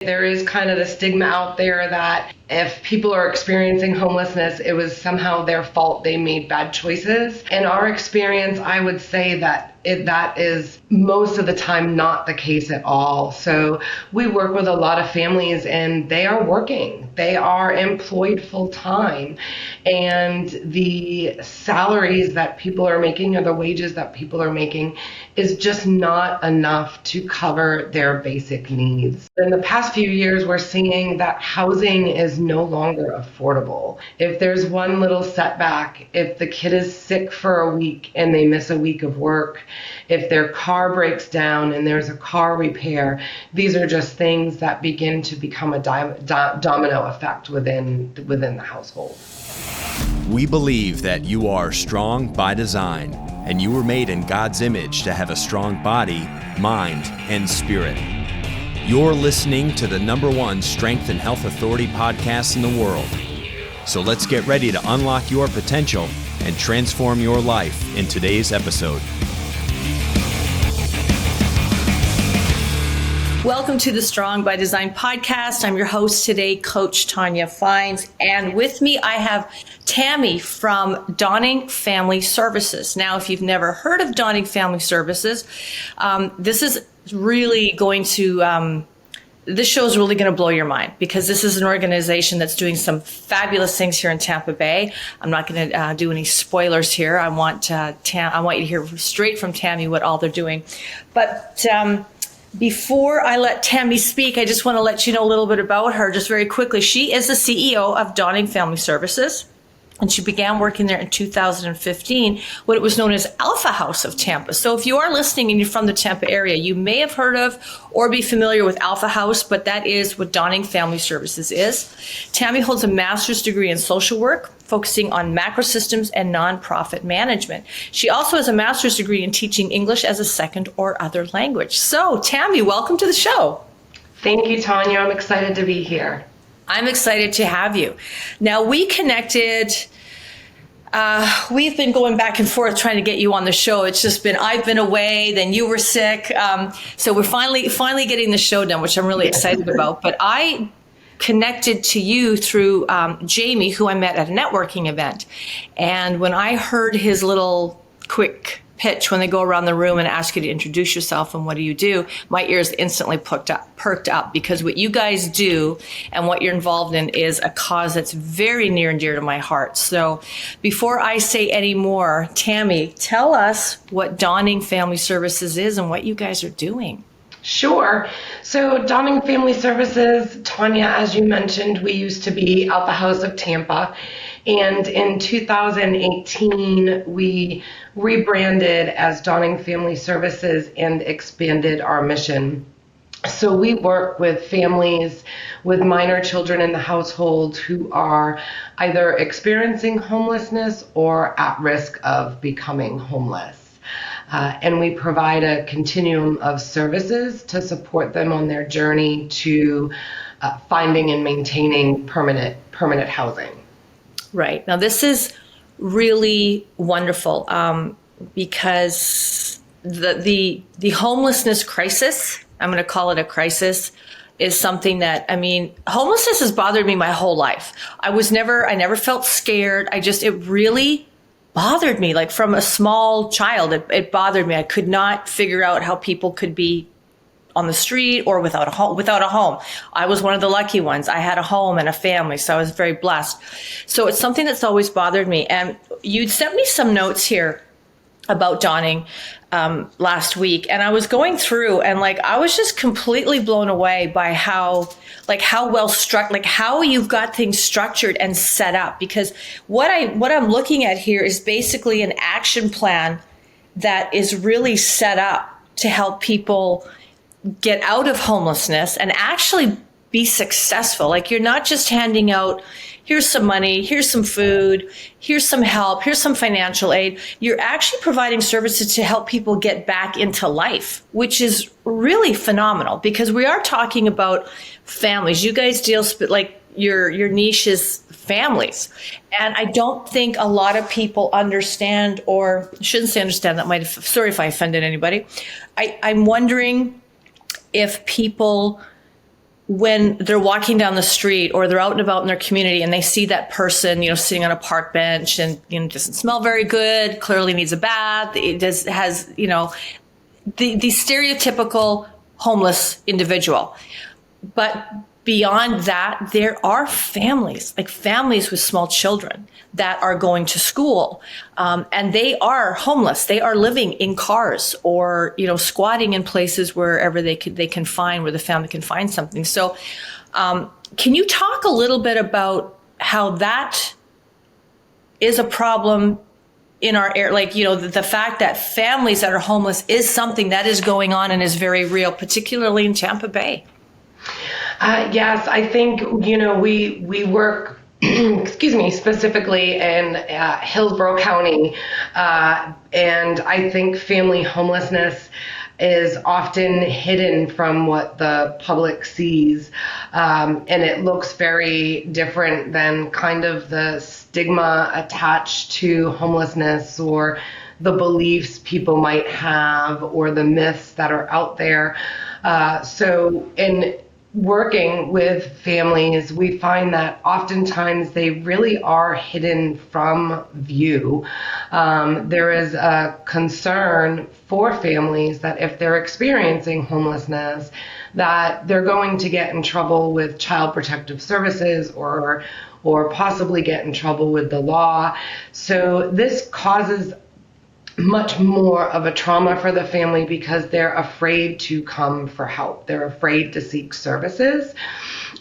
There is kind of the stigma out there that if people are experiencing homelessness, it was somehow their fault, they made bad choices. In our experience, I would say that that is most of the time not the case at all. So we work with a lot of families and they are working. They are employed full time. And the salaries that people are making or the wages that people are making is just not enough to cover their basic needs. In the past few years, we're seeing that housing is no longer affordable. If there's one little setback, if the kid is sick for a week and they miss a week of work, if their car breaks down and there's a car repair, these are just things that begin to become a domino effect within the household. We believe that you are strong by design, and you were made in God's image to have a strong body, mind, and spirit. You're listening to the #1 Strength and Health Authority podcast in the world. So let's get ready to unlock your potential and transform your life in today's episode. Welcome to the Strong by Design podcast. I'm your host today, Coach Tonya Fines. And with me, I have Tammi from Dawning Family Services. Now, if you've never heard of Dawning Family Services, this is really going to, this show is really going to blow your mind because this is an organization that's doing some fabulous things here in Tampa Bay. I'm not going to do any spoilers here. I want you to hear straight from Tammi what all they're doing. But before I let Tammi speak, I just want to let you know a little bit about her just very quickly. She is the CEO of Dawning Family Services, and she began working there in 2015, what it was known as Alpha House of Tampa. So if you are listening and you're from the Tampa area, you may have heard of or be familiar with Alpha House, but that is what Dawning Family Services is. Tammi holds a master's degree in social work, focusing on macro systems and nonprofit management. She also has a master's degree in teaching English as a second or other language. So Tammi, welcome to the show. Thank you, Tonya. I'm excited to be here. I'm excited to have you. Now, we connected, we've been going back and forth trying to get you on the show. It's just been, I've been away, then you were sick. So we're finally getting the show done, which I'm really excited about. But I connected to you through Jamie, who I met at a networking event. And when I heard his little quick pitch when they go around the room and ask you to introduce yourself and what do you do, my ears instantly perked up because what you guys do and what you're involved in is a cause that's very near and dear to my heart. So before I say any more, Tammi, tell us what Dawning Family Services is and what you guys are doing. Sure. So Dawning Family Services, Tonya, as you mentioned, we used to be Alpha House of Tampa. And in 2018, we rebranded as Dawning Family Services and expanded our mission. So we work with families with minor children in the household who are either experiencing homelessness or at risk of becoming homeless. And we provide a continuum of services to support them on their journey to finding and maintaining permanent housing. Right. Now, this is really wonderful because the homelessness crisis, I'm going to call it a crisis, is something that, homelessness has bothered me my whole life. I never felt scared. it really bothered me. Like from a small child, it bothered me. I could not figure out how people could be on the street or without a home. I was one of the lucky ones. I had a home and a family, so I was very blessed. So it's something that's always bothered me. And you'd sent me some notes here about Dawning last week, and I was going through and I was just completely blown away by how well structured, how you've got things structured and set up. Because what I'm looking at here is basically an action plan that is really set up to help people get out of homelessness and actually be successful. You're not just handing out, here's some money, here's some food, here's some help, here's some financial aid. You're actually providing services to help people get back into life, which is really phenomenal because we are talking about families. You guys deal, your niche is families. And I don't think a lot of people understand, or shouldn't say understand, sorry if I offended anybody. I'm wondering if people when they're walking down the street or they're out and about in their community and they see that person, sitting on a park bench and, doesn't smell very good, clearly needs a bath, has, the stereotypical homeless individual. But beyond that, there are families with small children that are going to school, and they are homeless. They are living in cars or, squatting in places wherever they can find, where the family can find something. So, can you talk a little bit about how that is a problem in our area? The fact that families that are homeless is something that is going on and is very real, particularly in Tampa Bay. Yes, I think, we work, specifically in Hillsborough County. And I think family homelessness is often hidden from what the public sees. And it looks very different than kind of the stigma attached to homelessness or the beliefs people might have or the myths that are out there. So in working with families, we find that oftentimes they really are hidden from view. There is a concern for families that if they're experiencing homelessness, that they're going to get in trouble with Child Protective Services or possibly get in trouble with the law. So this causes much more of a trauma for the family because they're afraid to come for help. They're afraid to seek services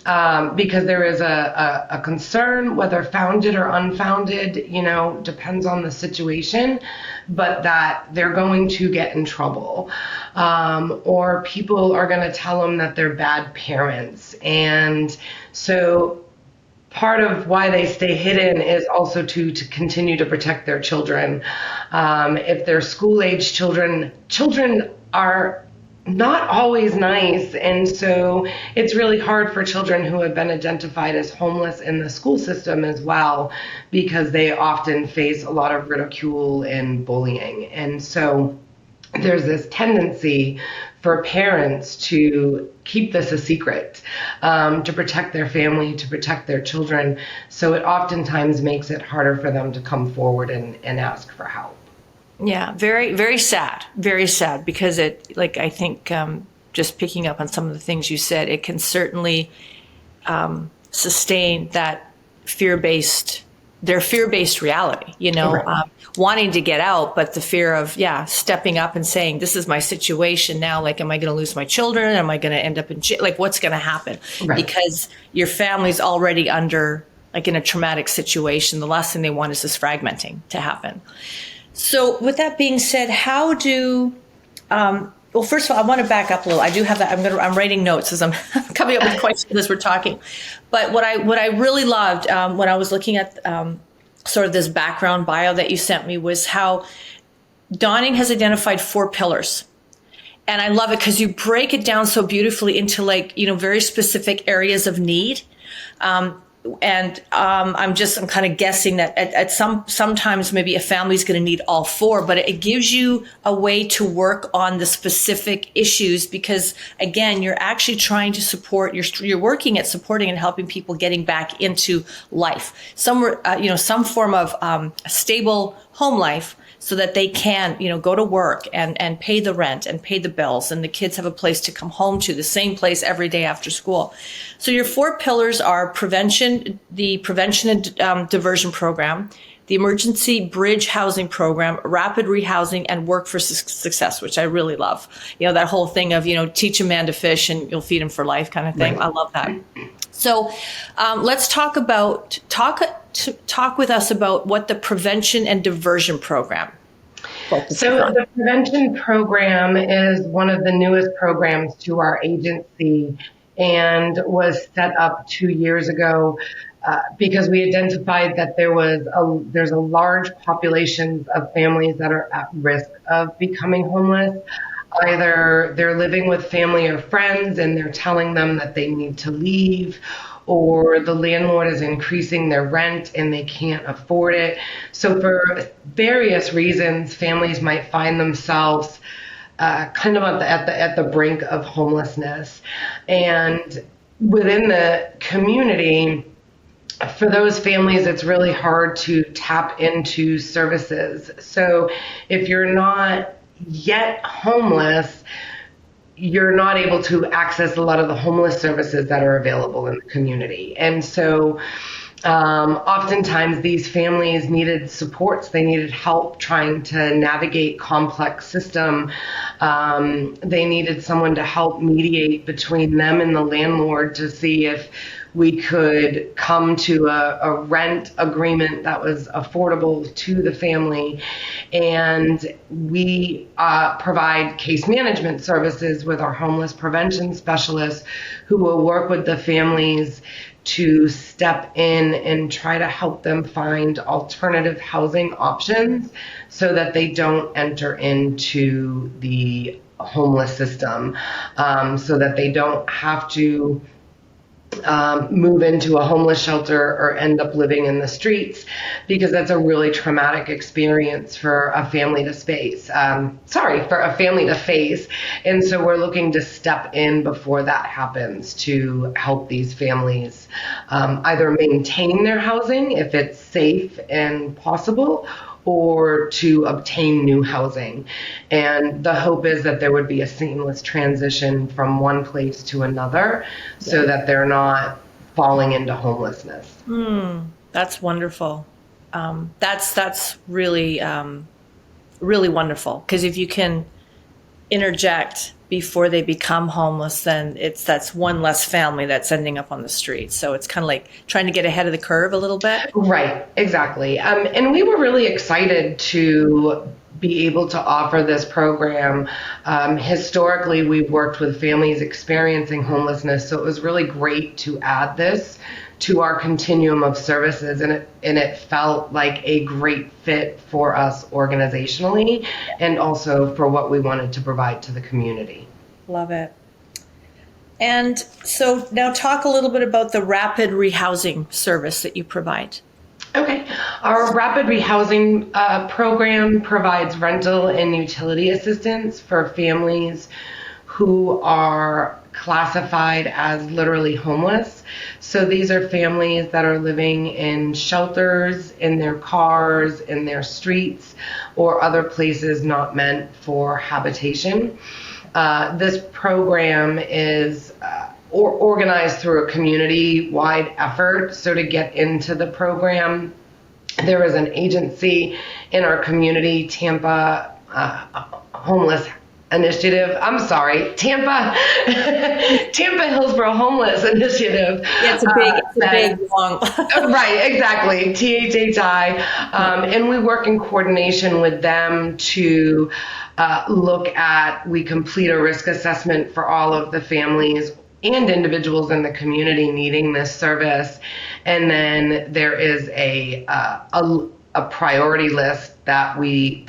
because there is a concern, whether founded or unfounded, depends on the situation, but that they're going to get in trouble. Or people are going to tell them that they're bad parents. And so part of why they stay hidden is also to continue to protect their children. If they're school-age children are not always nice. And so it's really hard for children who have been identified as homeless in the school system as well, because they often face a lot of ridicule and bullying. And so there's this tendency for parents to keep this a secret, to protect their family, to protect their children. So it oftentimes makes it harder for them to come forward and ask for help. Yeah, very, very sad, because I think just picking up on some of the things you said, it can certainly sustain that fear-based reality, Right. Wanting to get out, but the fear of, stepping up and saying, this is my situation now. Am I going to lose my children? Am I going to end up in jail? What's going to happen? Right. Because your family's already under, in a traumatic situation. The last thing they want is this fragmenting to happen. So with that being said, how do, well, first of all, I want to back up a little. I do have that. I'm writing notes as I'm coming up with questions as we're talking. But what I really loved when I was looking at sort of this background bio that you sent me was how Dawning has identified 4 pillars. And I love it because you break it down so beautifully into very specific areas of need. I'm kind of guessing that at sometimes maybe a family's going to need all 4, but it gives you a way to work on the specific issues because again, you're actually trying to support, you're working at supporting and helping people getting back into life, some form of a stable home life, so that they can, go to work and pay the rent and pay the bills, and the kids have a place to come home to, the same place every day after school. So your 4 pillars are the prevention and diversion program, the emergency bridge housing program, rapid rehousing, and work for success, which I really love. That whole thing of, teach a man to fish and you'll feed him for life kind of thing. Right. I love that. So let's talk with us about what the prevention and diversion program focuses on. The prevention program is one of the newest programs to our agency and was set up 2 years ago because we identified that there's a large population of families that are at risk of becoming homeless. Either they're living with family or friends and they're telling them that they need to leave, or the landlord is increasing their rent and they can't afford it. So for various reasons, families might find themselves kind of at the brink of homelessness. And within the community, for those families, it's really hard to tap into services. So if you're not yet homeless, you're not able to access a lot of the homeless services that are available in the community. And so oftentimes these families needed supports. They needed help trying to navigate complex system. They needed someone to help mediate between them and the landlord to see if we could come to a rent agreement that was affordable to the family. And we provide case management services with our homeless prevention specialists who will work with the families to step in and try to help them find alternative housing options so that they don't enter into the homeless system, so that they don't have to move into a homeless shelter or end up living in the streets, because that's a really traumatic experience for a family to face. And so we're looking to step in before that happens to help these families either maintain their housing if it's safe and possible, or to obtain new housing. And the hope is that there would be a seamless transition from one place to another so that they're not falling into homelessness. That's wonderful. That's really, really wonderful. Because if you can interject before they become homeless, then that's one less family that's ending up on the street. So it's kind of like trying to get ahead of the curve a little bit. Right, exactly. And we were really excited to be able to offer this program. Historically, we've worked with families experiencing homelessness, so it was really great to add this to our continuum of services, and it felt like a great fit for us organizationally and also for what we wanted to provide to the community. Love it. And so now talk a little bit about the rapid rehousing service that you provide. Okay. Our rapid rehousing program provides rental and utility assistance for families who are classified as literally homeless. So these are families that are living in shelters, in their cars, in their streets, or other places not meant for habitation. This program is organized through a community-wide effort. So to get into the program, there is an agency in our community, Tampa Homeless Initiative. Tampa Hillsborough Homeless Initiative. Yeah, it's a big long. Right, exactly. THHI. And we work in coordination with them to we complete a risk assessment for all of the families and individuals in the community needing this service. And then there is a priority list that we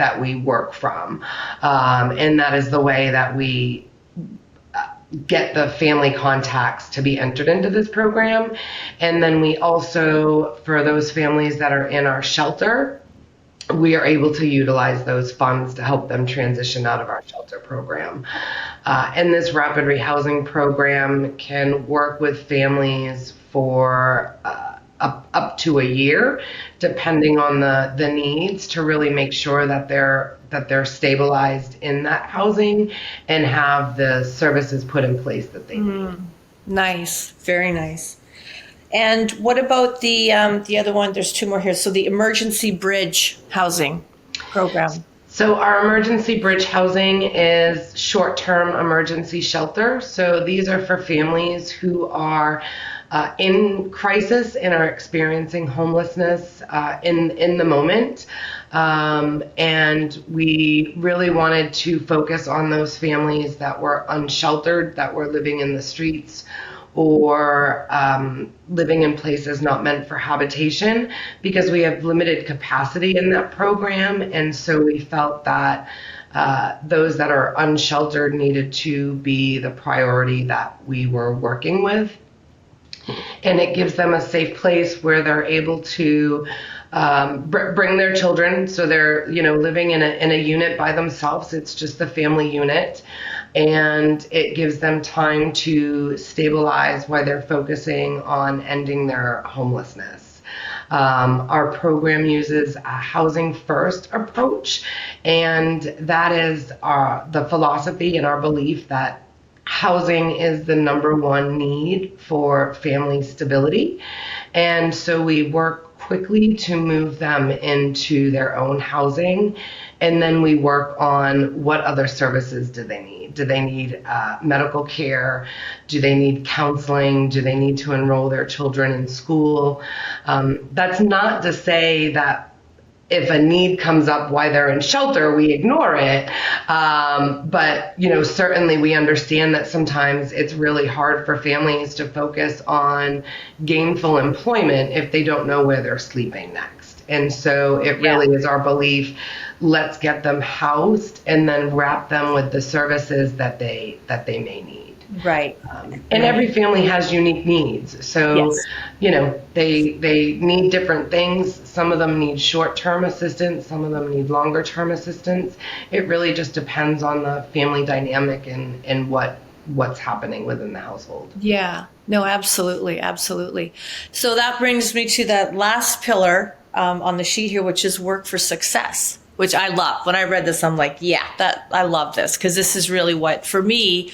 work from, and that is the way that we get the family contacts to be entered into this program. And then we also, for those families that are in our shelter, we are able to utilize those funds to help them transition out of our shelter program. And this rapid rehousing program can work with families for up to a year, depending on the needs, to really make sure that they're stabilized in that housing and have the services put in place that they need. Nice, very nice. And what about the other one? There's two more here. So the emergency bridge housing program. So our emergency bridge housing is short-term emergency shelter. So these are for families who are in crisis and are experiencing homelessness in the moment. And we really wanted to focus on those families that were unsheltered, that were living in the streets, or living in places not meant for habitation, because we have limited capacity in that program. And so we felt that those that are unsheltered needed to be the priority that we were working with. And it gives them a safe place where they're able to bring their children. So they're, living in a unit by themselves. It's just the family unit. and it gives them time to stabilize while they're focusing on ending their homelessness. Our program uses a housing first approach, and that is the philosophy and our belief that housing is the number one need for family stability. And so we work quickly to move them into their own housing. And then we work on what other services do they need. Do they need medical care? Do they need counseling? Do they need to enroll their children in school? That's not to say that if a need comes up while they're in shelter, we ignore it. But, certainly we understand that sometimes it's really hard for families to focus on gainful employment if they don't know where they're sleeping next. And so it really is our belief, let's get them housed and then wrap them with the services that they may need. Right. And every family has unique needs. So, they need different things. Some of them need short-term assistance. Some of them need longer-term assistance. It really just depends on the family dynamic and what's happening within the household. Yeah. No, absolutely. Absolutely. So that brings me to that last pillar on the sheet here, which is work for success, which I love. When I read this, I'm like, I love this, because this is really what, for me,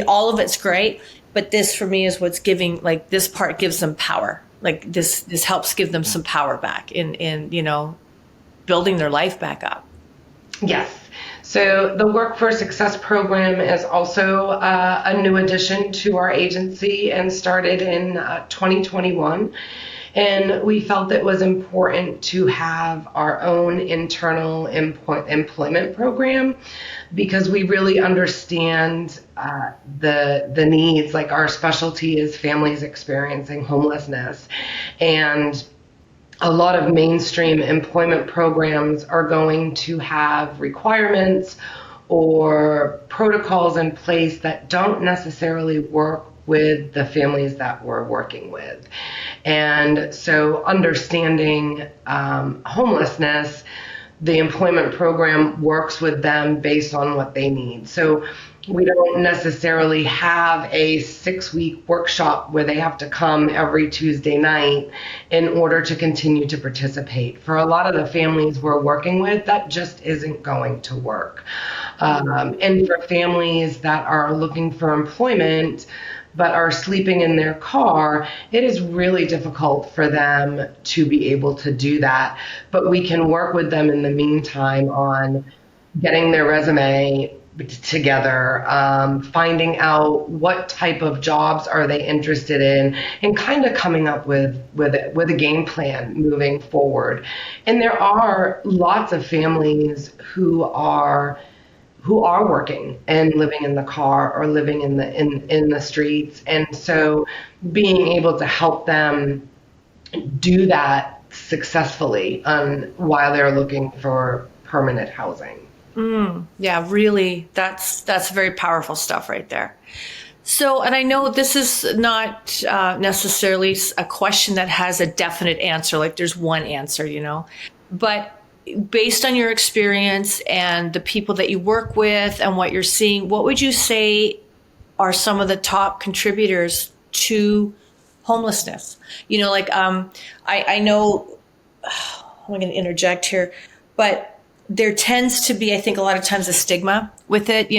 all of it's great, but this for me is what's giving, this part gives them power. This helps give them some power back in building their life back up. Yes. So the Work for Success program is also a new addition to our agency and started in 2021. And we felt it was important to have our own internal employment program, because we really understand the needs. Like, our specialty is families experiencing homelessness, and a lot of mainstream employment programs are going to have requirements or protocols in place that don't necessarily work with the families that we're working with. And so understanding homelessness, the employment program works with them based on what they need. So we don't necessarily have a 6-week workshop where they have to come every Tuesday night in order to continue to participate. For a lot of the families we're working with, that just isn't going to work. And for families that are looking for employment but are sleeping in their car, it is really difficult for them to be able to do that. But we can work with them in the meantime on getting their resume together, finding out what type of jobs are they interested in, and kind of coming up with a game plan moving forward. And there are lots of families who are working and living in the car or living in the streets, and so being able to help them do that successfully while they're looking for permanent housing. Yeah, really, that's very powerful stuff right there. So, and I know this is not necessarily a question that has a definite answer, like there's one answer, but based on your experience and the people that you work with and what you're seeing, what would you say are some of the top contributors to homelessness? I know, I'm going to interject here, but there tends to be, I think, a lot of times a stigma with it,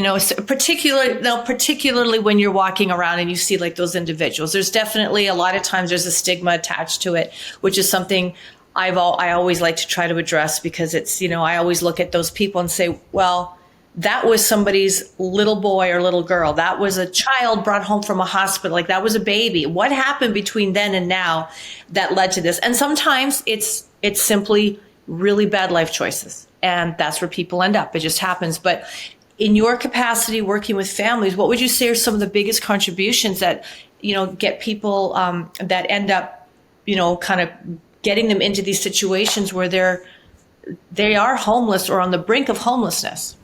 particularly when you're walking around and you see those individuals. There's definitely a lot of times there's a stigma attached to it, which is something I always like to try to address, because it's, I always look at those people and say, well, that was somebody's little boy or little girl. That was a child brought home from a hospital. That was a baby. What happened between then and now that led to this? And sometimes it's simply really bad life choices. And that's where people end up. It just happens. But in your capacity working with families, what would you say are some of the biggest contributions that, get people that end up, kind of getting them into these situations where they are homeless or on the brink of homelessness?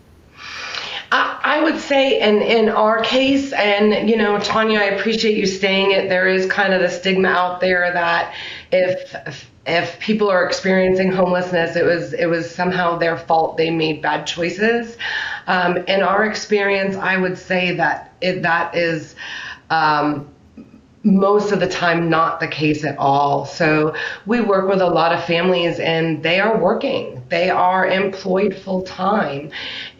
I would say in our case, and Tonya, I appreciate you saying it, there is kind of the stigma out there that if people are experiencing homelessness, it was somehow their fault. They made bad choices. In our experience, I would say that that is most of the time not the case at all. So we work with a lot of families and they are working. They are employed full time,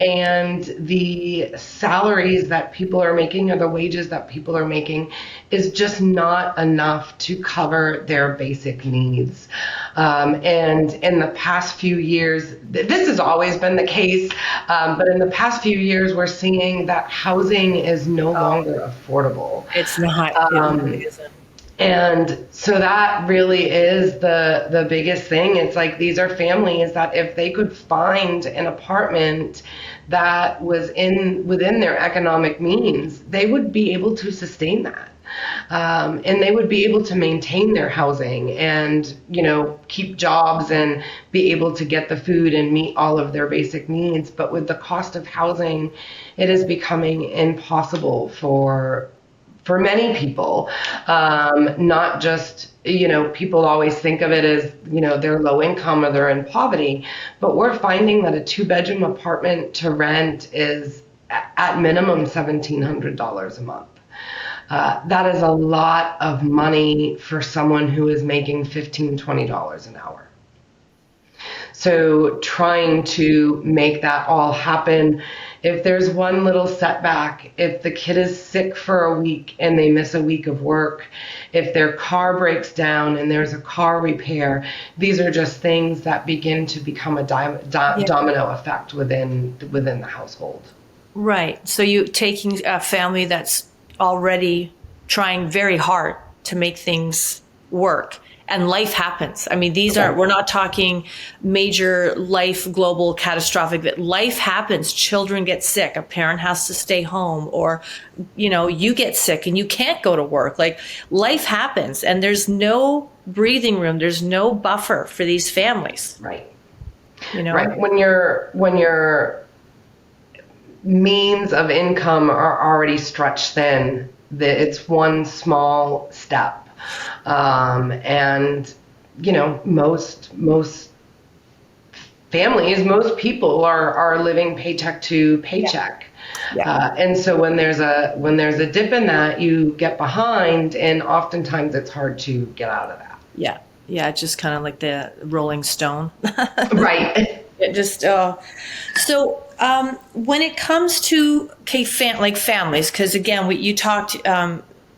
and the salaries that people are making or the wages that people are making is just not enough to cover their basic needs. And in the past few years, this has always been the case, but in the past few years, we're seeing that housing is no longer affordable. It's not. It really isn't. And so that really is the biggest thing. It's like these are families that if they could find an apartment that was within their economic means, they would be able to sustain that. And they would be able to maintain their housing and, keep jobs and be able to get the food and meet all of their basic needs. But with the cost of housing, it is becoming impossible for many people, not just, people always think of it as, they're low income or they're in poverty, but we're finding that a 2-bedroom apartment to rent is at minimum $1,700 a month. That is a lot of money for someone who is making $15, $20 an hour. So trying to make that all happen, if there's one little setback, if the kid is sick for a week and they miss a week of work, if their car breaks down and there's a car repair, these are just things that begin to become a domino effect within the household. Right. So you taking a family that's already trying very hard to make things work. And life happens. I mean, we're not talking major life, global, catastrophic, but life happens. Children get sick. A parent has to stay home, or, you get sick and you can't go to work. Like, life happens and there's no breathing room. There's no buffer for these families. Right. Right. When your means of income are already stretched thin, it's one small step. And most families, most people are living paycheck to paycheck. Yeah. And so when there's a dip in that, you get behind, and oftentimes it's hard to get out of that. Yeah. Yeah. It's just kind of like the Rolling Stone. Right. It just, so, when it comes to families, because again, you talked,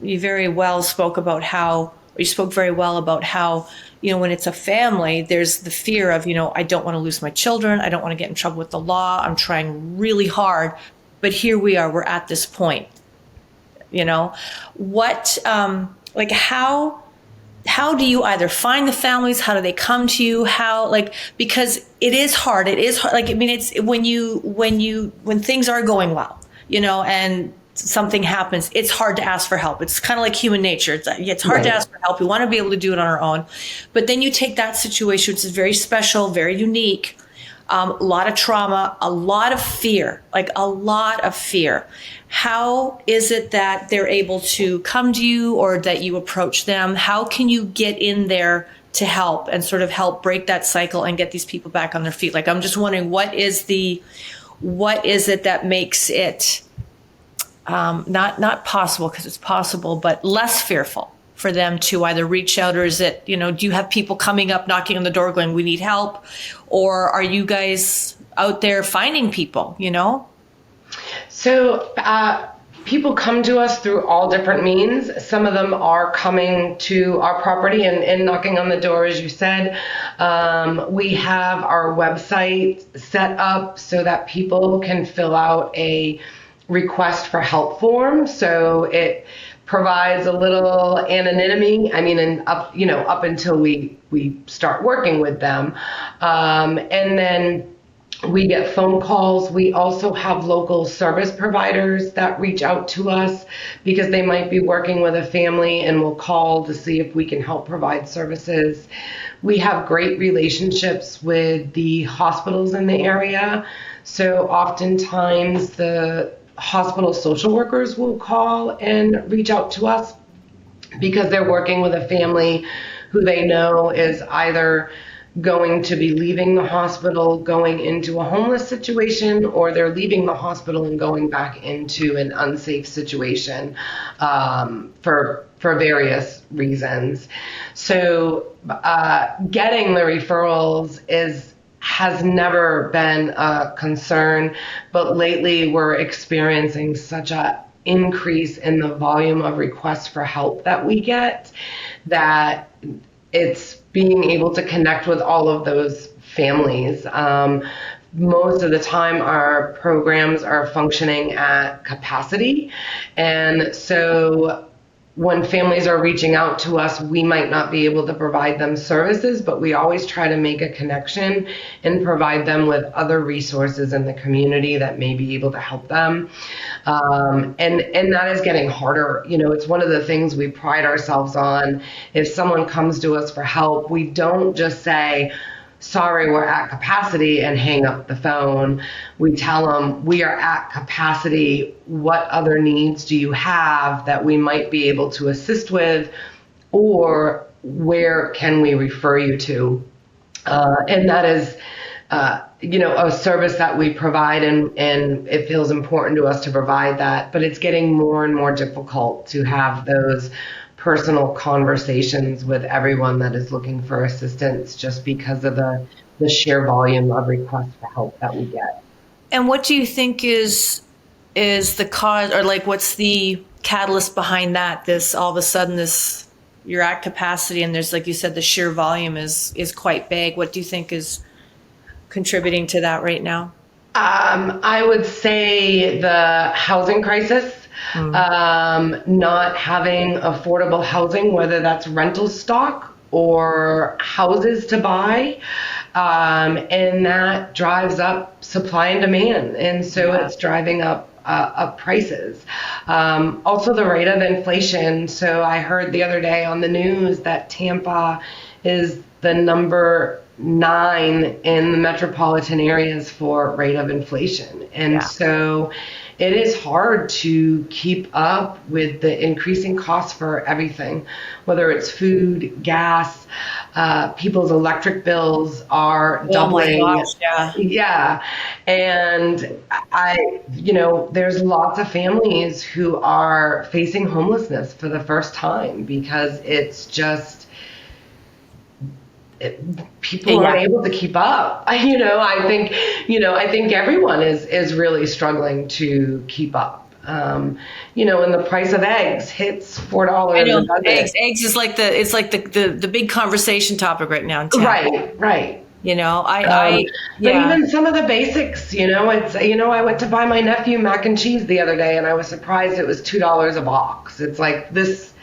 you very well spoke about how, you spoke very well about how, when it's a family, there's the fear of, I don't want to lose my children. I don't want to get in trouble with the law. I'm trying really hard, but here we are, we're at this point, what, how do you either find the families? How do they come to you? Because it is hard. It's when things are going well, and something happens, it's hard to ask for help. It's kind of like human nature. It's hard to ask for help. We want to be able to do it on our own. But then you take that situation, which is very special, very unique, a lot of trauma, a lot of fear. How is it that they're able to come to you or that you approach them? How can you get in there to help and sort of help break that cycle and get these people back on their feet? I'm just wondering, what is it that makes it not possible, because it's possible, but less fearful for them to either reach out, or is it, do you have people coming up, knocking on the door going, we need help? Or are you guys out there finding people, So people come to us through all different means. Some of them are coming to our property and knocking on the door, as you said. We have our website set up so that people can fill out a request for help form. So it provides a little anonymity. Up until we start working with them. And then we get phone calls. We also have local service providers that reach out to us because they might be working with a family and will call to see if we can help provide services. We have great relationships with the hospitals in the area. So oftentimes the hospital social workers will call and reach out to us because they're working with a family who they know is either going to be leaving the hospital, going into a homeless situation, or they're leaving the hospital and going back into an unsafe situation for various reasons. So getting the referrals has never been a concern, but lately we're experiencing such a increase in the volume of requests for help that we get that it's being able to connect with all of those families. Most of the time our programs are functioning at capacity, and so when families are reaching out to us, we might not be able to provide them services, but we always try to make a connection and provide them with other resources in the community that may be able to help them. And that is getting harder. It's one of the things we pride ourselves on. If someone comes to us for help, we don't just say, sorry, we're at capacity, and hang up the phone. We tell them, we are at capacity. What other needs do you have that we might be able to assist with, or where can we refer you to? And that is, a service that we provide, and it feels important to us to provide that, but it's getting more and more difficult to have those personal conversations with everyone that is looking for assistance, just because of the sheer volume of requests for help that we get. And what do you think is the cause, or like what's the catalyst behind that? This all of a sudden, this you're at capacity, and there's, like you said, the sheer volume is quite big. What do you think is contributing to that right now? I would say the housing crisis. Not having affordable housing, whether that's rental stock or houses to buy, and that drives up supply and demand, and so it's driving up prices. Also the rate of inflation. So I heard the other day on the news that Tampa is the number 9 in the metropolitan areas for rate of inflation, and so it is hard to keep up with the increasing costs for everything, whether it's food, gas, people's electric bills are doubling. Oh my gosh, yeah. And there's lots of families who are facing homelessness for the first time because it's just, people aren't able to keep up. I think everyone is really struggling to keep up. And the price of eggs hits $4. I know, eggs is like the big conversation topic right now in town. Right. But even some of the basics, I went to buy my nephew mac and cheese the other day, and I was surprised it was $2 a box. It's like this.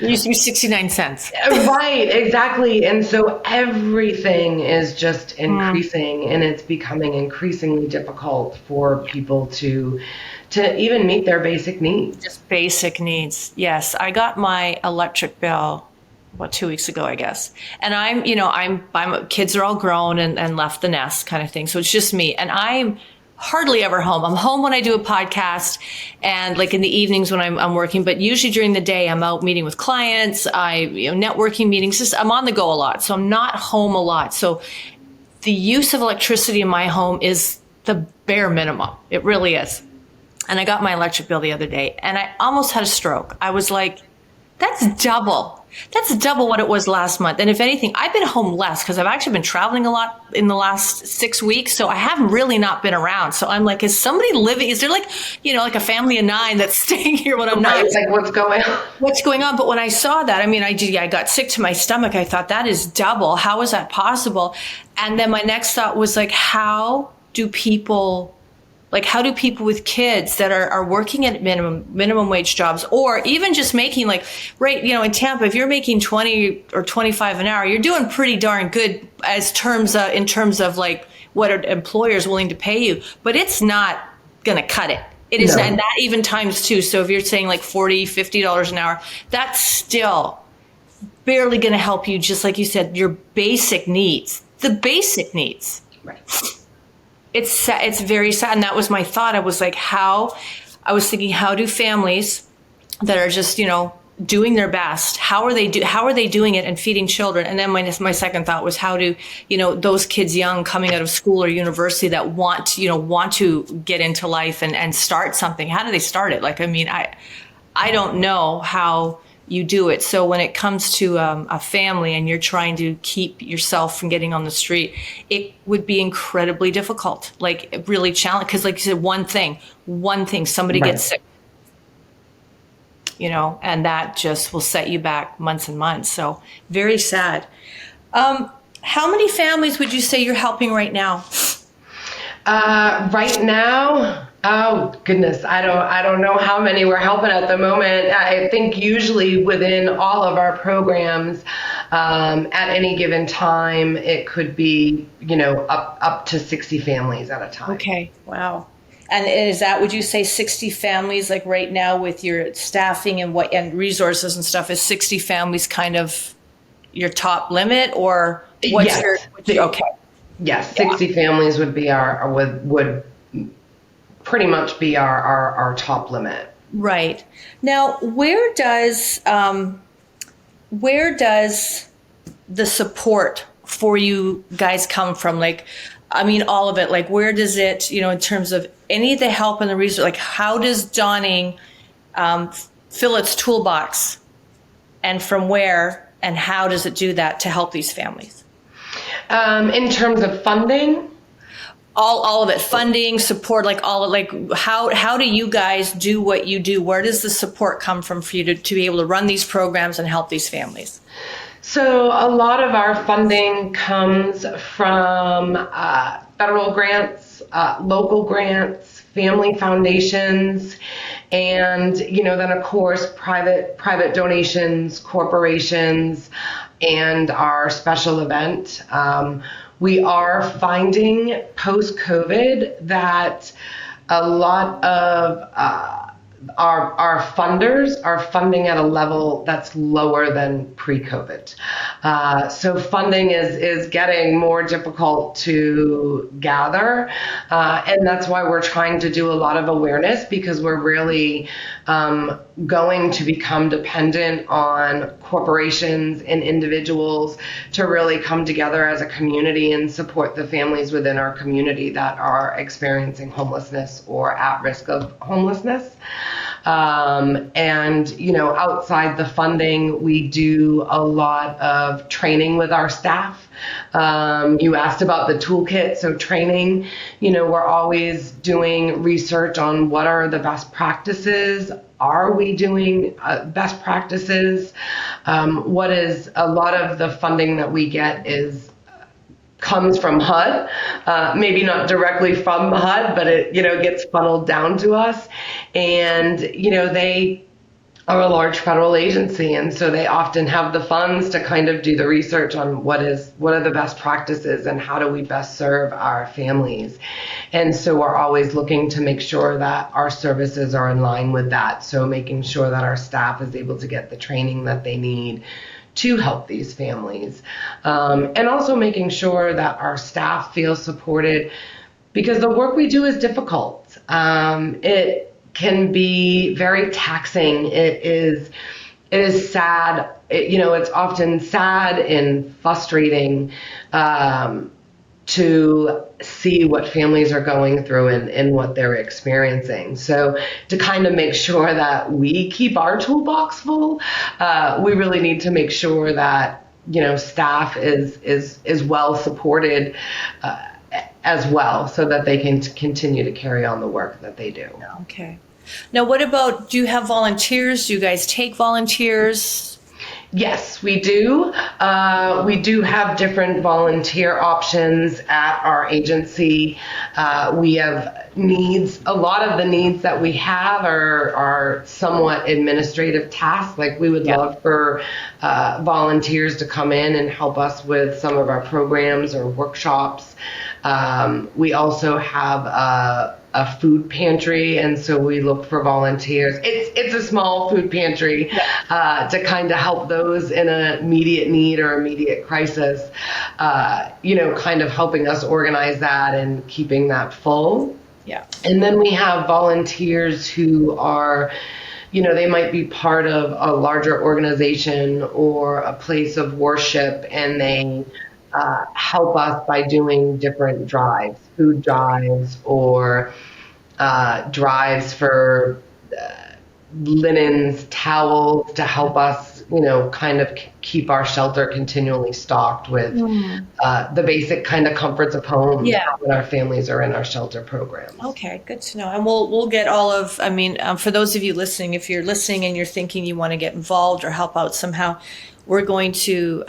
It used to be 69 cents. Right, exactly. And so everything is just increasing, and it's becoming increasingly difficult for people to even meet their basic needs. Just basic needs. Yes. I got my electric bill 2 weeks ago, I guess. And I'm kids are all grown and left the nest kind of thing. So it's just me, and I'm hardly ever home. I'm home when I do a podcast and like in the evenings when I'm working, but usually during the day I'm out meeting with clients, networking meetings, I'm on the go a lot. So I'm not home a lot. So the use of electricity in my home is the bare minimum. It really is. And I got my electric bill the other day and I almost had a stroke. I was like, that's double. That's double what it was last month. And if anything, I've been home less because I've actually been traveling a lot in the last 6 weeks. So I haven't really not been around. So I'm like, is somebody living? Is there like a family of 9 that's staying here when I'm not? It's like, what's going on? What's going on? But when I saw that, I got sick to my stomach. I thought, that is double. How is that possible? And then my next thought was like, how do people with kids that are working at minimum wage jobs, or even just making in Tampa, if you're making 20 or 25 an hour, you're doing pretty darn good in terms of like what are employers willing to pay you, but it's not going to cut it. It is, and that even times 2. So if you're saying like $40, $50 an hour, that's still barely going to help you. Just like you said, your basic needs, the basic needs. Right. It's sad. It's very sad. And that was my thought. I was like, how do families that are just, doing their best. How are they doing it and feeding children? And then my second thought was, how do, those kids young coming out of school or university that want to get into life and start something, how do they start it? Like, I mean, I don't know how you do it. So when it comes to a family and you're trying to keep yourself from getting on the street, it would be incredibly difficult, like really challenging. Because like you said, one thing, somebody gets sick, and that just will set you back months and months. So very sad. How many families would you say you're helping right now? Right now, oh goodness, I don't know how many we're helping at the moment. I think usually within all of our programs, at any given time, it could be, up to 60 families at a time. Okay, wow. And would you say 60 families, like right now with your staffing and resources and stuff, is 60 families kind of your top limit, or what's okay? Yes, 60 families would be would pretty much be our top limit. Right. Now, where does the support for you guys come from? Like, I mean, all of it. Like, where does it, in terms of any of the help and the resource, like how does Dawning fill its toolbox, and from where and how does it do that to help these families? In terms of funding? All of it, funding, support, like all of, like how do you guys do what you do? Where does the support come from for you to be able to run these programs and help these families? So a lot of our funding comes from federal grants, local grants, family foundations, and then of course private donations, corporations, and our special event. We are finding post-COVID that a lot of our funders are funding at a level that's lower than pre-COVID. So funding is getting more difficult to gather. And that's why we're trying to do a lot of awareness, because we're really going to become dependent on corporations and individuals to really come together as a community and support the families within our community that are experiencing homelessness or at risk of homelessness. And, outside the funding, we do a lot of training with our staff. You asked about the toolkit. So training, we're always doing research on what are the best practices. Are we doing best practices? What is a lot of the funding that we get comes from HUD, maybe not directly from HUD, but it, gets funneled down to us. And, they are a large federal agency. And so they often have the funds to kind of do the research on what are the best practices and how do we best serve our families. And so we're always looking to make sure that our services are in line with that. So making sure that our staff is able to get the training that they need to help these families. And also making sure that our staff feels supported, because the work we do is difficult. It can be very taxing. It is sad. It's often sad and frustrating to see what families are going through and what they're experiencing. So to kind of make sure that we keep our toolbox full, we really need to make sure that, staff is well supported as well, so that they can continue to carry on the work that they do. Okay. Now, what about, do you have volunteers? Do you guys take volunteers? Yes, we do. We do have different volunteer options at our agency. We have needs. A lot of the needs that we have are somewhat administrative tasks. Like, we would love for volunteers to come in and help us with some of our programs or workshops. We also have a food pantry, and so we look for volunteers. It's a small food pantry to kind of help those in an immediate need or immediate crisis, kind of helping us organize that and keeping that full. Yeah. And then we have volunteers who are they might be part of a larger organization or a place of worship, and they help us by doing different drives, food drives, or drives for linens, towels, to help us, kind of keep our shelter continually stocked with the basic kind of comforts of home when our families are in our shelter programs. Okay, good to know. And we'll get all of, for those of you listening, if you're listening and you're thinking you want to get involved or help out somehow, we're going to,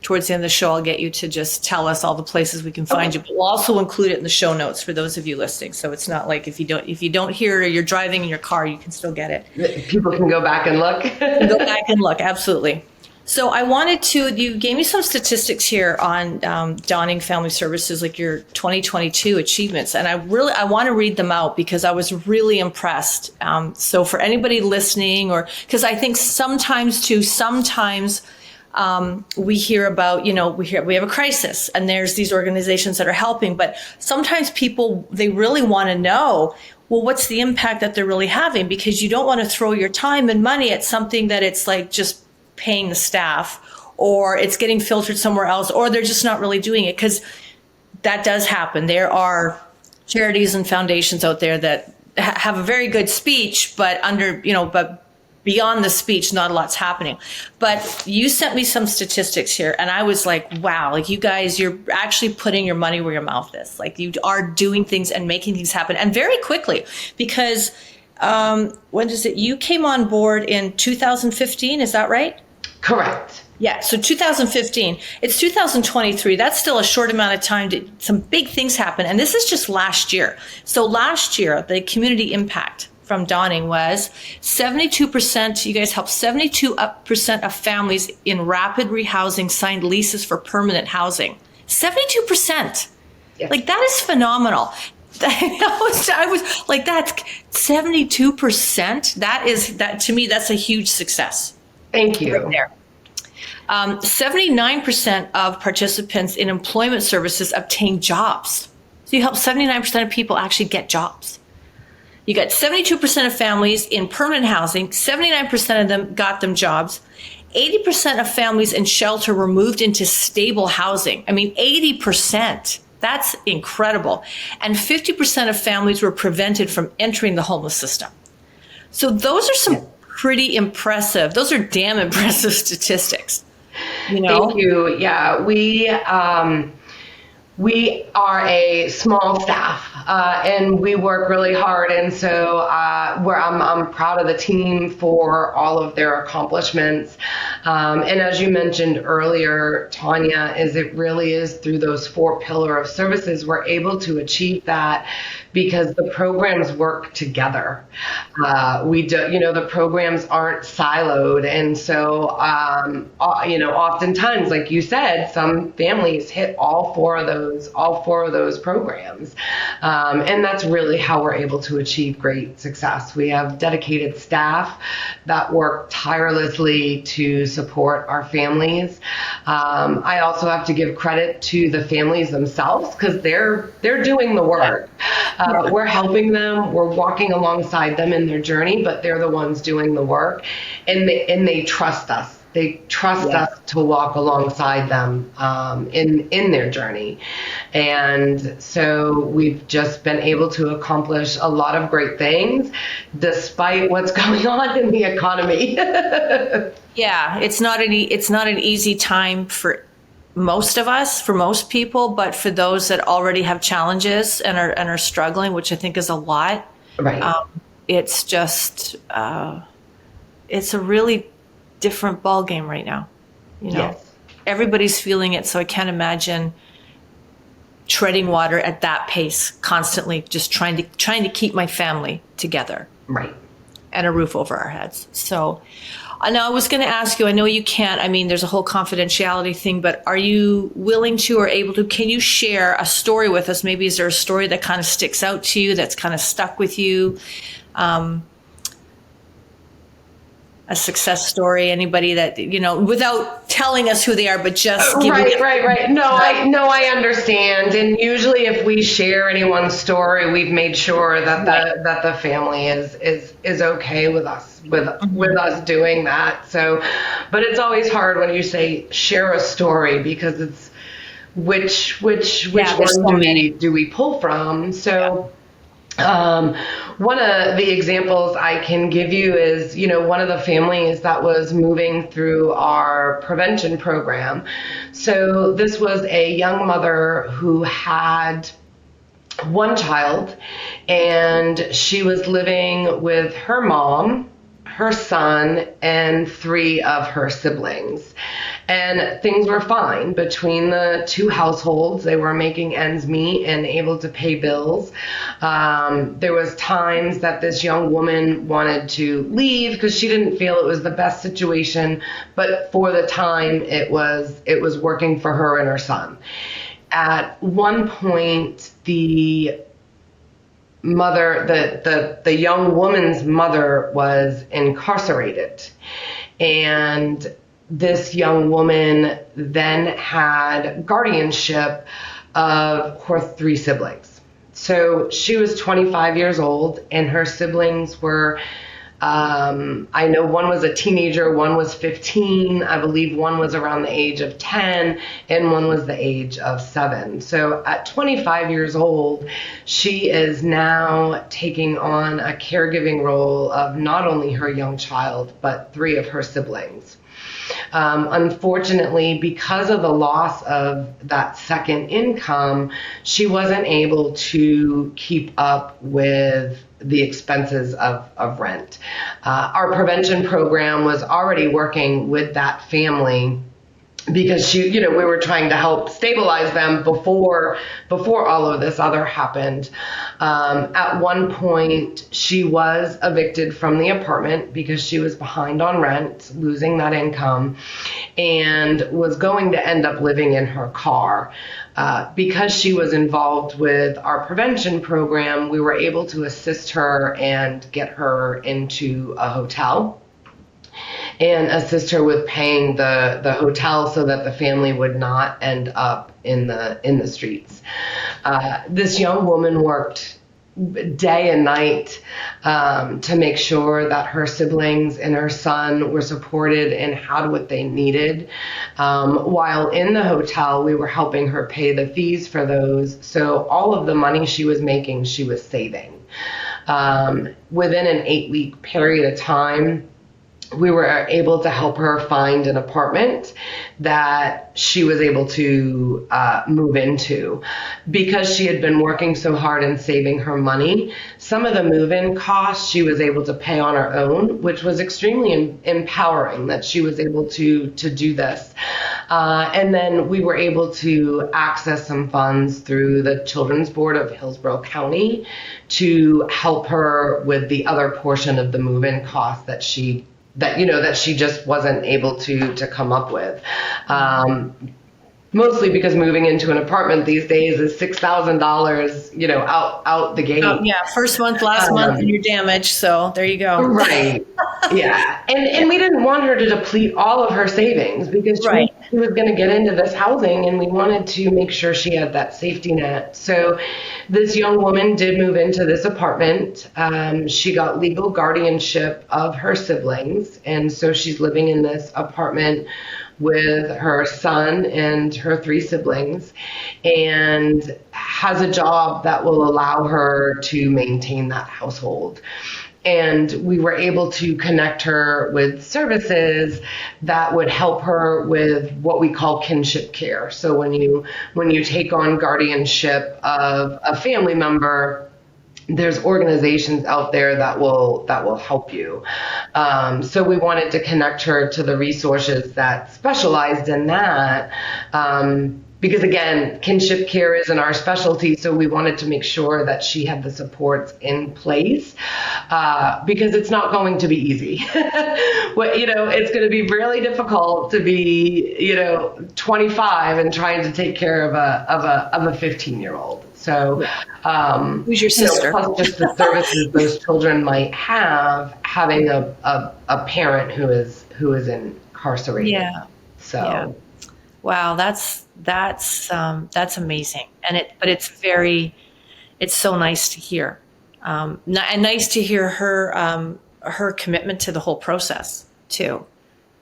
towards the end of the show, I'll get you to just tell us all the places we can find you. But we'll also include it in the show notes for those of you listening. So it's not like if you don't hear it or you're driving in your car, you can still get it. People can go back and look. Go back and look, absolutely. So I wanted to, you gave me some statistics here on Dawning Family Services, like your 2022 achievements. And I want to read them out because I was really impressed. So for anybody listening, or because I think sometimes we hear about, we have a crisis and there's these organizations that are helping, but sometimes people, they really want to know, well, what's the impact that they're really having? Because you don't want to throw your time and money at something that it's like just paying the staff, or it's getting filtered somewhere else, or they're just not really doing it, because that does happen. There are charities and foundations out there that have a very good speech, but but beyond the speech, not a lot's happening. But you sent me some statistics here, and I was like, wow, like you guys, you're actually putting your money where your mouth is. Like you are doing things and making things happen, and very quickly, because when is it? You came on board in 2015, is that right? Correct. Yeah, so 2015. It's 2023. That's still a short amount of time to some big things happen, and this is just last year. So last year, the community impact from Dawning was 72%. You guys helped 72% of families in rapid rehousing signed leases for permanent housing. 72%. Yes. Like that is phenomenal. I was like, that's 72%. That to me, that's a huge success. Thank you. Right there. 79% of participants in employment services obtained jobs. So you help 79% of people actually get jobs. You got 72% of families in permanent housing, 79% of them got them jobs. 80% of families in shelter were moved into stable housing. 80%. That's incredible. And 50% of families were prevented from entering the homeless system. So those are some pretty impressive, those are damn impressive statistics. Thank you. Yeah, we are a small staff, and we work really hard. And so I'm proud of the team for all of their accomplishments. And as you mentioned earlier, Tonya, it really is through those 4 pillars of services we're able to achieve that, because the programs work together. The programs aren't siloed. And so, oftentimes, like you said, some families hit all four of those programs. And that's really how we're able to achieve great success. We have dedicated staff that work tirelessly to support our families. I also have to give credit to the families themselves, because they're doing the work. We're helping them, we're walking alongside them in their journey, but they're the ones doing the work, and they trust us. They trust us to walk alongside them in their journey. And so we've just been able to accomplish a lot of great things despite what's going on in the economy. Yeah, it's not an easy time for most of us, for most people, but for those that already have challenges and are struggling, which I think is a lot. Right. It's just it's a really different ball game right now. Yes. Everybody's feeling it, so I can't imagine treading water at that pace constantly, just trying to keep my family together. Right. And a roof over our heads. So now I was going to ask you, I know you can't, there's a whole confidentiality thing, but are you willing to or able to, can you share a story with us? Maybe is there a story that kind of sticks out to you, that's kind of stuck with you? a success story? Anybody that, without telling us who they are, but just giving Right. I understand. And usually if we share anyone's story, we've made sure that the family is okay with us with us doing that. So, but it's always hard when you say share a story, because it's which one do we pull from? So one of the examples I can give you is, one of the families that was moving through our prevention program. So this was a young mother who had one child, and she was living with her mom, her son, and 3 of her siblings. And things were fine between the 2 households. They were making ends meet and able to pay bills. There was times that this young woman wanted to leave because she didn't feel it was the best situation, but for the time it was working for her and her son. At one point, the mother, the young woman's mother, was incarcerated, and this young woman then had guardianship of her 3 siblings. So she was 25 years old, and her siblings were, I know one was a teenager, one was 15, I believe one was around the age of 10, and one was the age of 7. So at 25 years old, she is now taking on a caregiving role of not only her young child, but 3 of her siblings. Unfortunately, because of the loss of that second income, she wasn't able to keep up with the expenses of rent. Our prevention program was already working with that family because we were trying to help stabilize them before all of this other happened. At one point, she was evicted from the apartment because she was behind on rent, losing that income, and was going to end up living in her car. Because she was involved with our prevention program, we were able to assist her and get her into a hotel and assist her with paying the hotel so that the family would not end up in the streets. This young woman worked day and night to make sure that her siblings and her son were supported and had what they needed. While in the hotel, we were helping her pay the fees for those. So all of the money she was making, she was saving. Within an 8-week period of time, we were able to help her find an apartment that she was able to move into. Because she had been working so hard and saving her money, some of the move-in costs she was able to pay on her own, which was extremely empowering that she was able to do this. And then we were able to access some funds through the Children's Board of Hillsborough County to help her with the other portion of the move-in costs that she just wasn't able to come up with. Mostly because moving into an apartment these days is $6,000, out the gate. Yeah, first month, last month, and you're damaged. So there you go. Right. Yeah. And we didn't want her to deplete all of her savings because she was going to get into this housing, and we wanted to make sure she had that safety net. So this young woman did move into this apartment. She got legal guardianship of her siblings. And so she's living in this apartment with her son and her 3 siblings, and has a job that will allow her to maintain that household. And we were able to connect her with services that would help her with what we call kinship care. So when you take on guardianship of a family member, there's organizations out there that will help you. So we wanted to connect her to the resources that specialized in that. because again, kinship care isn't our specialty, so we wanted to make sure that she had the supports in place, because it's not going to be easy. It's going to be really difficult to be 25 and trying to take care of a 15-year-old. So who's your sister? Plus just the services those children might have, having a parent who is incarcerated. Yeah. So. Yeah. Wow, that's amazing, but it's so nice to hear, and nice to hear her commitment to the whole process too,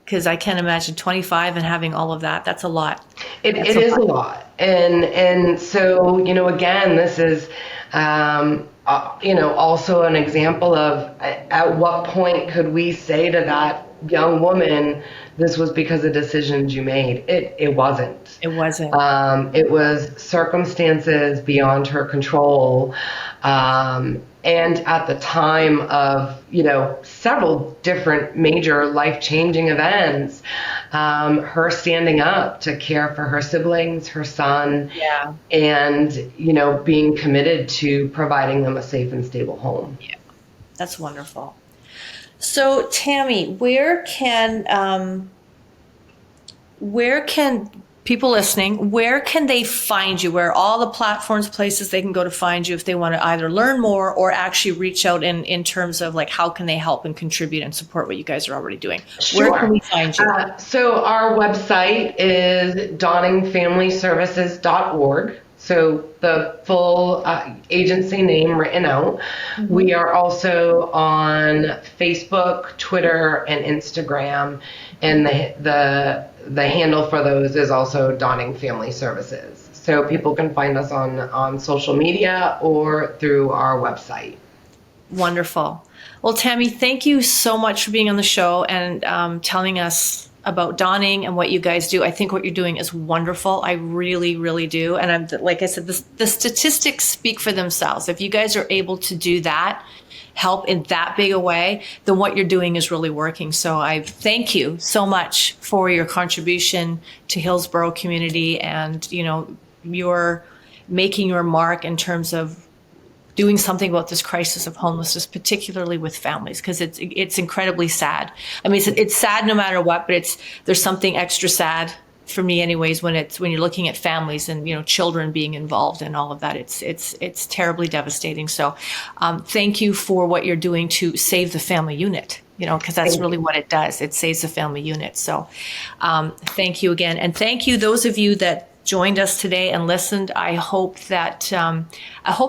because I can't imagine 25 and having all of that. That's a lot. It is a lot, and so again, this is also an example of at what point could we say to that young woman, this was because of decisions you made. It wasn't. It wasn't. It was circumstances beyond her control. And at the time of, several different major life-changing events, her standing up to care for her siblings, her son, and, being committed to providing them a safe and stable home. Yeah, that's wonderful. So, Tammi, where can people listening, where can they find you? Where are all the platforms, places they can go to find you if they want to either learn more or actually reach out in terms of how can they help and contribute and support what you guys are already doing? Sure. Where can we find you? So our website is dawningfamilyservices.org. So the full agency name written out. Mm-hmm. We are also on Facebook, Twitter, and Instagram, and the handle for those is also Dawning Family Services. So people can find us on social media or through our website. Wonderful. Well, Tammi, thank you so much for being on the show and telling us about Dawning and what you guys do. I think what you're doing is wonderful. I really, really do. And like I said, the statistics speak for themselves. If you guys are able to do that, help in that big a way, then what you're doing is really working. So I thank you so much for your contribution to Hillsborough community, and you're making your mark in terms of doing something about this crisis of homelessness, particularly with families, because it's incredibly sad. I mean, it's sad no matter what, but there's something extra sad for me, anyways, when you're looking at families and children being involved and all of that. It's terribly devastating. So, thank you for what you're doing to save the family unit. Because that's really what it does. It saves the family unit. So, thank you again, and thank you those of you that joined us today and listened. I hope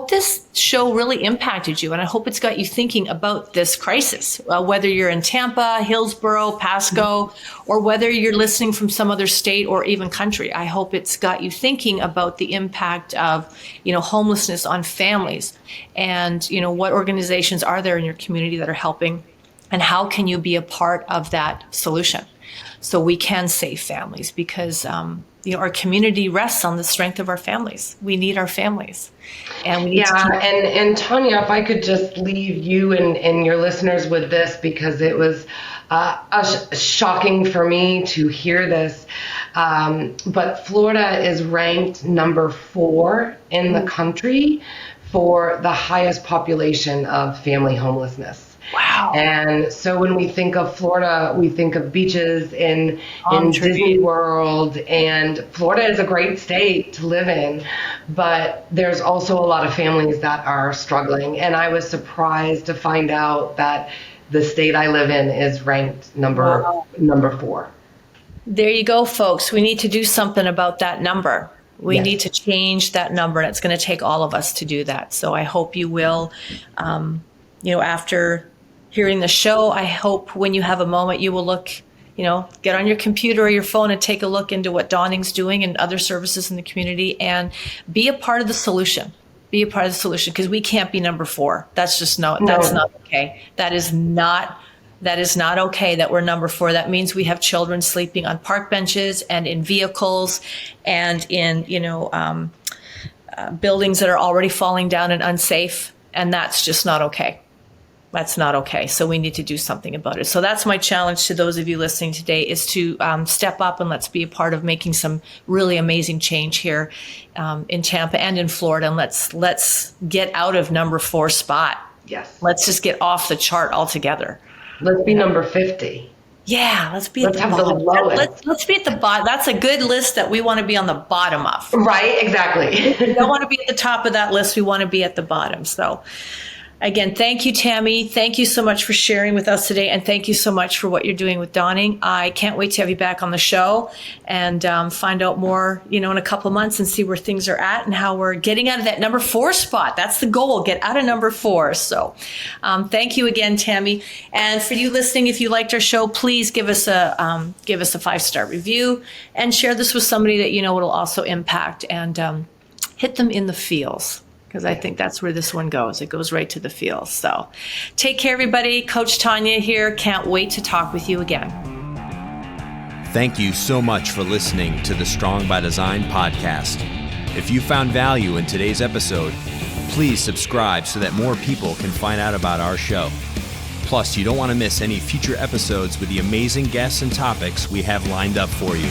this show really impacted you, and I hope it's got you thinking about this crisis, whether you're in Tampa, Hillsborough, Pasco, or whether you're listening from some other state or even country. I hope it's got you thinking about the impact of, homelessness on families, and, what organizations are there in your community that are helping, and how can you be a part of that solution so we can save families, because our community rests on the strength of our families. We need our families, and we need to keep. And Tonya, if I could just leave you and your listeners with this, because it was shocking for me to hear this. But Florida is ranked number 4 in the country for the highest population of family homelessness. Wow. And so when we think of Florida, we think of beaches in Disney World, and Florida is a great state to live in, but there's also a lot of families that are struggling. And I was surprised to find out that the state I live in is ranked number 4. There you go, folks. We need to do something about that number. We Yes. need to change that number, and it's going to take all of us to do that. So I hope you will, after hearing the show, I hope when you have a moment, you will look, get on your computer or your phone and take a look into what Dawning's doing and other services in the community, and be a part of the solution. Be a part of the solution, because we can't be number 4. That's just that's not okay. That is not okay that we're number 4. That means we have children sleeping on park benches and in vehicles and in, buildings that are already falling down and unsafe. And that's just not okay. That's not okay. So we need to do something about it. So that's my challenge to those of you listening today, is to step up and let's be a part of making some really amazing change here in Tampa and in Florida. And let's get out of number 4 spot. Yes. Let's just get off the chart altogether. Let's be number 50. Yeah, let's be at the have bottom. the lowest. Let's be at the bottom. That's a good list that we want to be on the bottom of. Right, exactly. We don't want to be at the top of that list. We want to be at the bottom. So again, thank you, Tammi. Thank you so much for sharing with us today. And thank you so much for what you're doing with Dawning. I can't wait to have you back on the show and find out more, in a couple of months and see where things are at and how we're getting out of that number 4 spot. That's the goal, get out of number 4. So thank you again, Tammi. And for you listening, if you liked our show, please give us a 5-star review and share this with somebody that it'll also impact, and hit them in the feels, because I think that's where this one goes. It goes right to the feels. So take care, everybody. Coach Tonya here. Can't wait to talk with you again. Thank you so much for listening to the Strong by Design podcast. If you found value in today's episode, please subscribe so that more people can find out about our show. Plus, you don't want to miss any future episodes with the amazing guests and topics we have lined up for you.